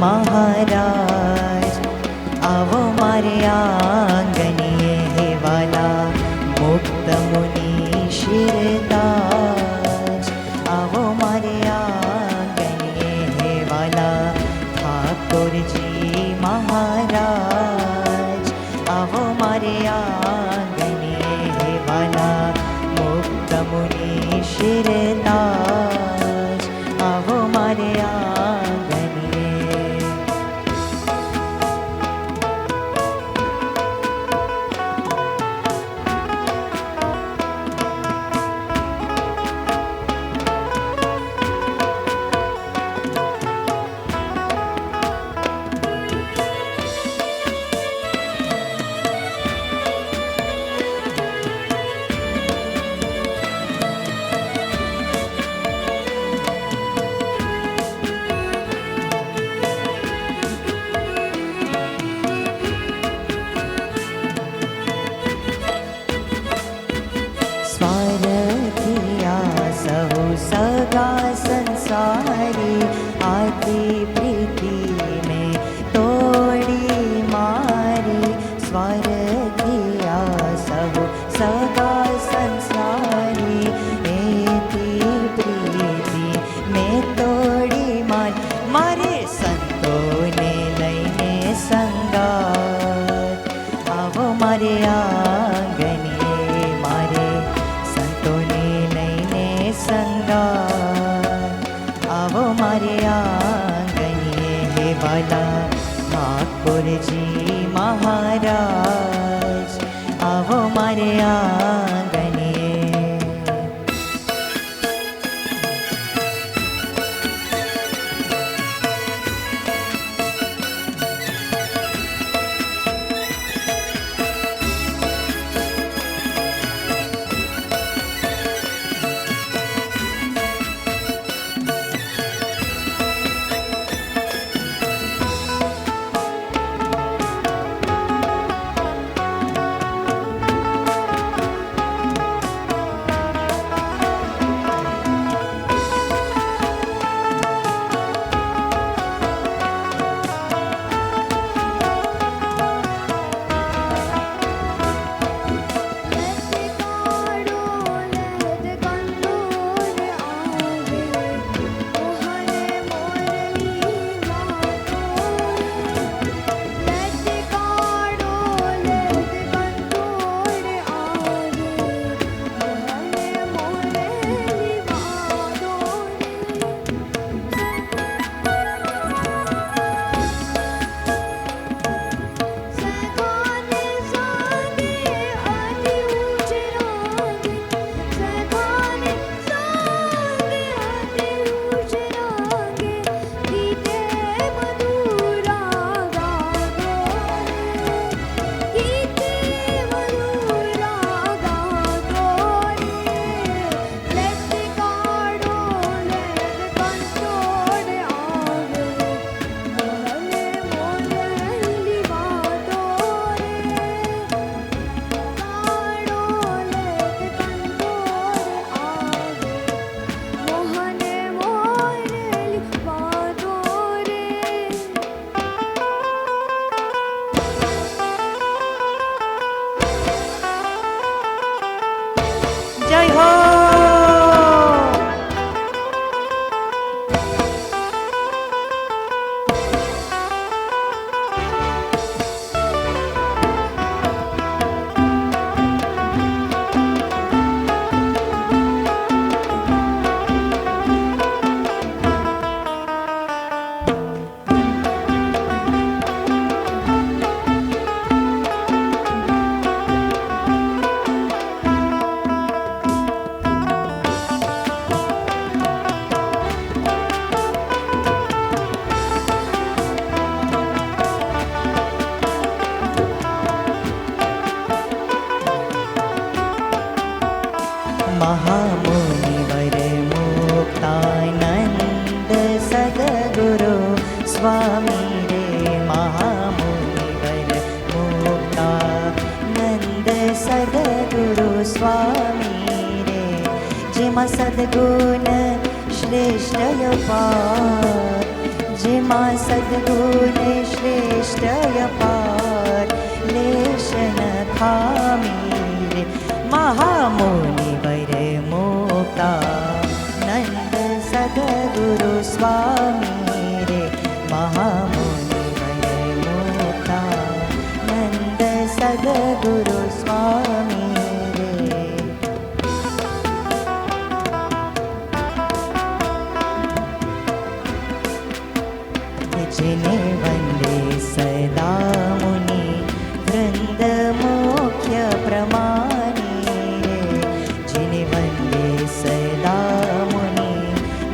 महाराज आवो मारे आंगनिये हे वाला मुक्त मुनि शिरताज आवो मारे आंगनिये हे वाला ठाकुर जी महाराज आवो मारे आंगनिये हे वाला मुक्त मुनि शिरताज आवो मारे सगा संसारी आती प्रीति में तोड़ी मारी स्वार्थिया सहु सगा संसारी एती प्रीति में तोड़ी मारी मारे संतों ने लईने संगात आवो मारे आंगनिये मारे संतों ने लईने संगात आवो मारे आंगनिये हे वाला ठाकुर जी महाराज आवो मारे आंगनिये जय हो महामुनिवर मुक्तानंद सद्गुरु स्वामी रे महामुनिवर मुक्तानंद सद्गुरु स्वामी रे जेमा सद्गुण श्रेष्ठ अपार જેમાં સદગુણ શ્રેષ્ઠ અપાર લેશ ન ખામી રે મહામુનિ વર મોક્તા નંદ સદગુરુ સ્વામી રે મહામુનિ વર મોક્તા નંદ સદગુરુ સ્વામી રે जिने वंदे सदा मुनि वृंद मुख्य प्रमाणी रे जिने वंदे सदा मुनि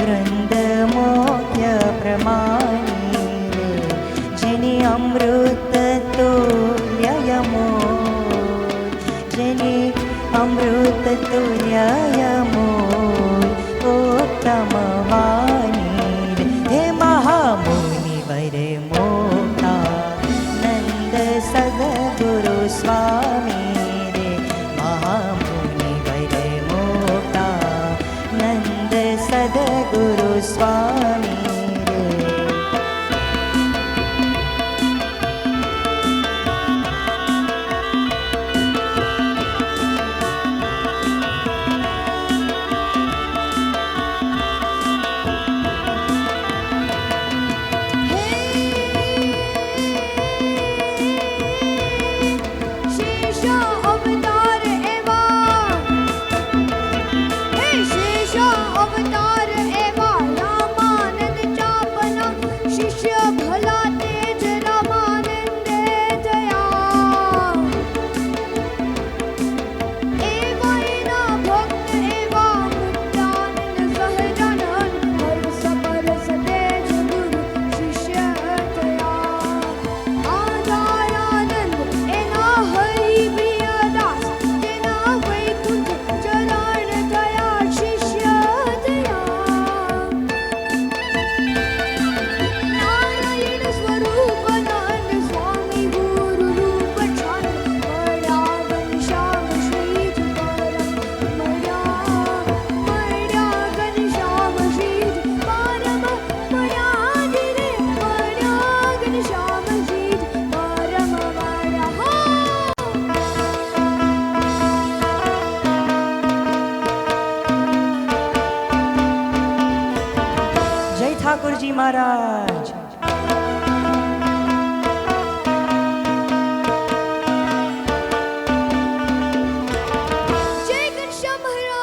वृंद मुख्य प्रमाणी रे जिने अमृत तुल्य यमोल जिने अमृत तुल्य यमोल उत्तम वाणी रे हे महामुनि वर मोक्ता नंद सदगुरु स्वामी रे महामुनि वर मोक्ता नंद सदगुरु स्वामी रे જય ઠાકોરજી મહારાજ જય ઘનશ્યામ મહારાજ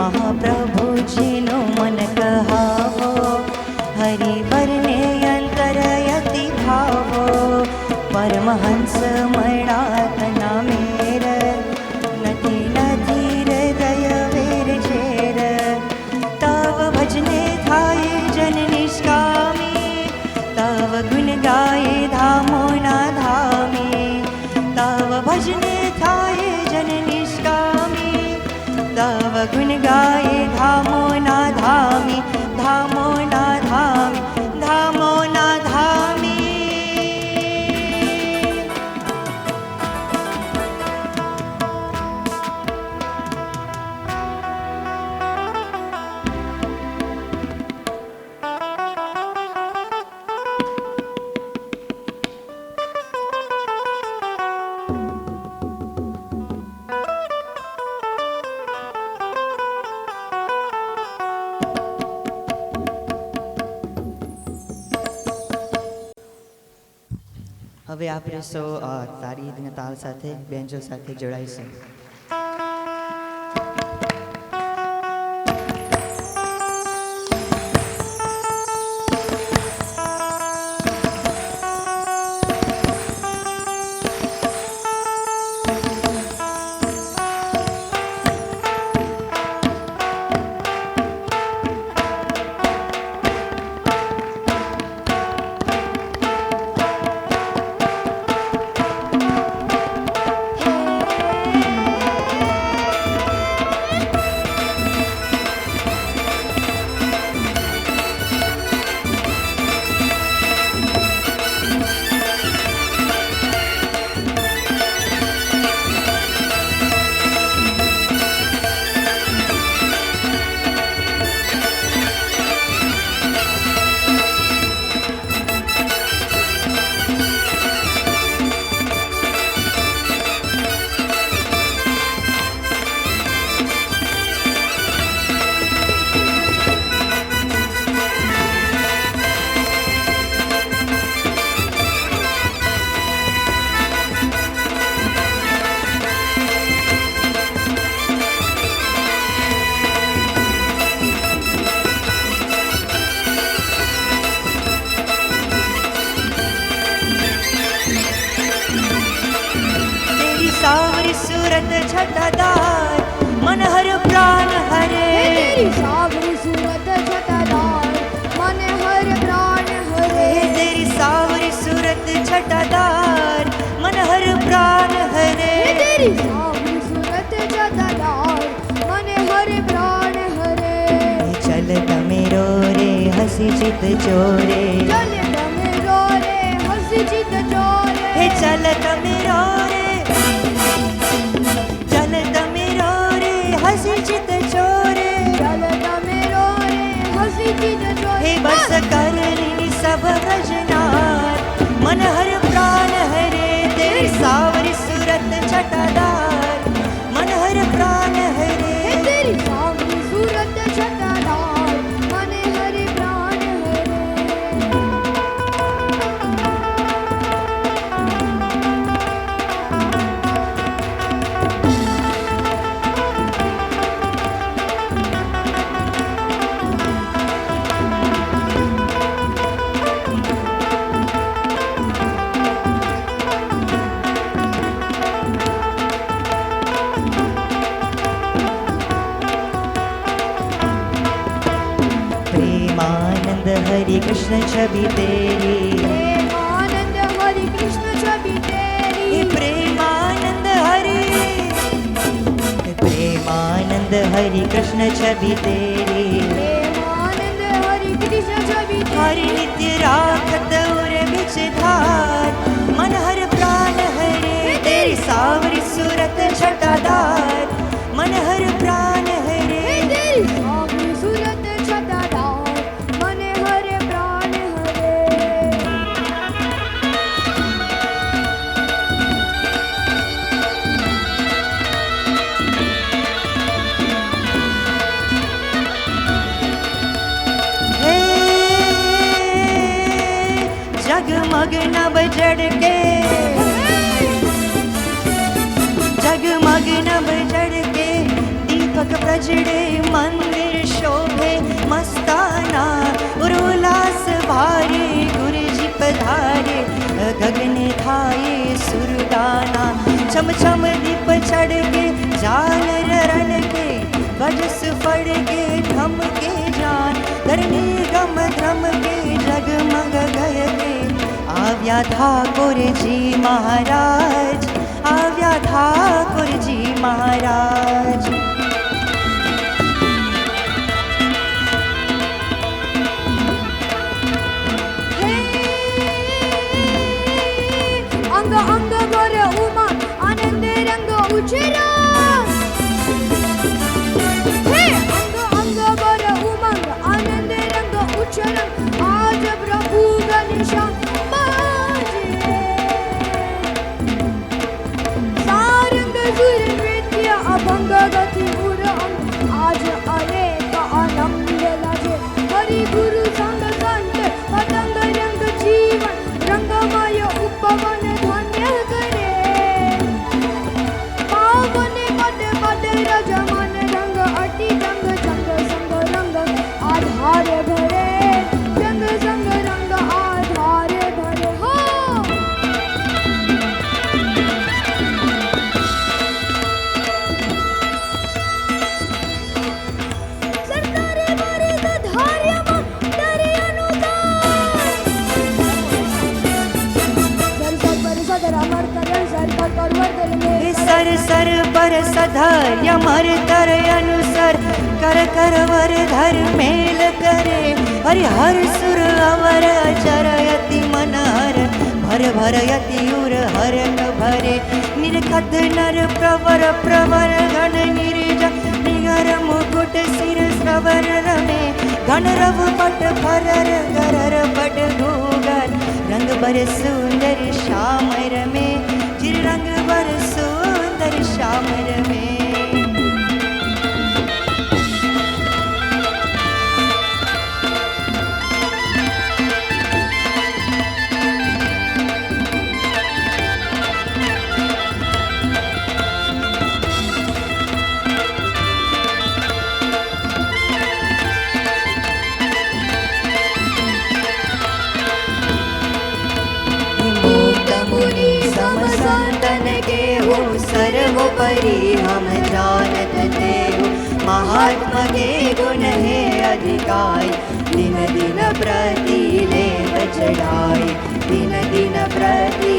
महाप्रभु जिनो मन कहावो, हरिवरने अंतरयति भावो, परमहंस मणातना मेर, नदी नदी हृदय वेर झेर, तव भजने थाय जन निष्कामी, तव गुण गाये धामो ना धामी, तव भजने थाय जन निष्कामी, तव गुण गाये धामो ना धामी, धामो ना धामी, धामो ना धामी. હવે આપણે સૌ તારીના તાલ સાથે બેન્જો સાથે જોડાઈશું. सूरत छटादार मन हर प्राण हरे, तेरी सावरी सूरत छटादार मन हर प्राण हरे, तेरी सावरी सूरत छटादार मन हर प्राण हरे, तेरी सावरी सूरत छटादार मन हर प्राण हरे. चल तमेरो रे हसी चित चोरे, चल तमेरो रे हसी चित चोरे, हे चल तमेरो रे, चल तमेरो रे हसी चित चोरे, चल तमेरो रे हसी चित चोरे. हे बस करनी सब भजनार मन हर प्राण हरे, तेरी सावरी सूरत छटादार मन हर प्राण हरे, तेरी सावरी सूरत छटादार मन हर प्राण हरे. प्रेमानंद हरि कृष्ण छवि तेरी, प्रेमानंद हरि कृष्ण छवि तेरी, प्रेमानंद हरि, प्रेमानंद हरि कृष्ण छवि तेरी, प्रेमानंद हरि कृष्ण छवि हरि नित्य राखत उर बिच धार मन हर प्राण हरे, तेरी सावरी सूरत छटादार मन हर प्राण हरे, तेरी सावरी सूरत छटादार मन हर प्राण हरे. हे जगमग नभ जड़ के, जगमग नभ जड़ के दीपक प्रज उजड़े मंदिर शोभे मस्ताना उल्लास भारे गुरुजी पधारे गगने थाए सुरदाना छम छम दीप चढ़ के झालर रण के बजस फड़ के ढम के जान धरनी गम ध्रम के जगमग गय के આવ્યા ઠાકોરજી મહારાજ આવ્યા ઠાકોરજી મહારાજ अंग अंग वर उमंग आनंद रंग उछरा हे अंग अंग वर उमंग आनंद रंग उछरा आज प्रभु घनश्याम बाजे सारंग सुर नृत्य अभंग गति उर आज अनेक आनंद लाजे हरि गुरु संग संत पतंग रंग जीवन रंगमय उपवन धन्य करे पावन पद पद रजमन रंग अति रंग संग संग रंग आधार भरे रंग संग रंग आधार भरे हो सरदारे वरद धार्यम डरे अनुदान सर सर पर सधर्य मर कर अनुसर कर कर वर धर मेल करे हरि हर सुर अवर अचरयति मनहर भर भर यति उर हरक भरे निरखत नर प्रवर प्रवर घन निर्ज निगर मुकुट सिर श्रवर रमे घन रव पट फरर गरर पट घूगर रंग बर सुंदर श्याम रमे चिर रंग बर सुंदर श्याम रमे मुनि सम संतन के हो सर्वोपरि हम जानत तेहु महात्मा के गुण है अधिकाई दिन दिन प्रति ले चढ़ाई दिन दिन प्रति